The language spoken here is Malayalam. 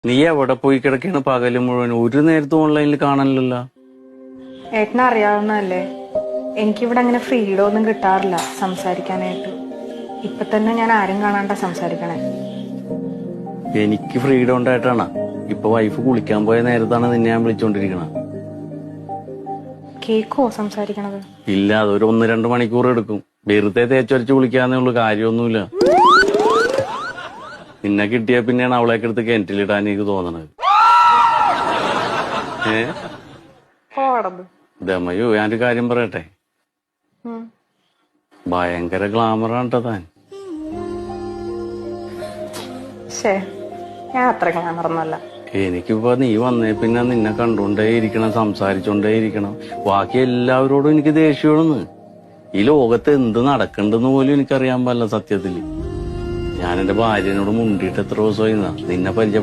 നീ എവിടെ പോയി കിടക്കാണ് പകല് മുഴുവൻ? ഒരു നേരത്തും ഓൺലൈനിൽ കാണാനില്ലല്ലോ. ഏട്ടനെ അറിയാവുന്നതല്ലേ, എനിക്കിവിടെ അങ്ങനെ ഫ്രീഡം ഒന്നും കിട്ടാറില്ല സംസാരിക്കാനായിട്ട്. ഇപ്പൊ തന്നെ ഞാൻ ആരും കാണാണ്ട സംസാരിക്കണേ. എനിക്ക് ഫ്രീഡം ഉണ്ടായിട്ടാണ്. ഇപ്പൊ വൈഫ് കുളിക്കാൻ പോയ നേരത്താണ് നിന്നെ ഞാൻ വിളിച്ചോണ്ടിരിക്കണ. കേക്കോ സംസാരിക്കണത്? ഇല്ല, അതൊരു 1-2 മണിക്കൂർ എടുക്കും. വെറുതെ തേച്ചൊരച്ച് കുളിക്കാന്നേ ഉള്ളു, കാര്യമൊന്നുമില്ല. നിന്നെ കിട്ടിയ പിന്നെയാണ് അവളേക്ക് എടുത്ത് കിണറ്റിലിടാൻ എനിക്ക് തോന്നണത്. ദമയോ, ഞാനൊരു കാര്യം പറയട്ടെ, ഭയങ്കര ഗ്ലാമറാണ് താൻ. ഞാൻ അത്ര ഗ്ലാമറൊന്നുമല്ല. എനിക്കിപ്പോ നീ വന്നേ പിന്നെ നിന്നെ കണ്ടുകൊണ്ടേ ഇരിക്കണം, സംസാരിച്ചോണ്ടേ ഇരിക്കണം. ബാക്കി എല്ലാവരോടും എനിക്ക് ദേഷ്യമാണെന്ന്. ഈ ലോകത്ത് എന്ത് നടക്കണ്ടെന്ന് പോലും എനിക്കറിയാൻ പാടില്ല സത്യത്തില്. ഞാൻ എന്റെ ഭാര്യനോട് മുണ്ടിയിട്ട് എത്ര ദിവസമായി നിന്നെ പരിചയം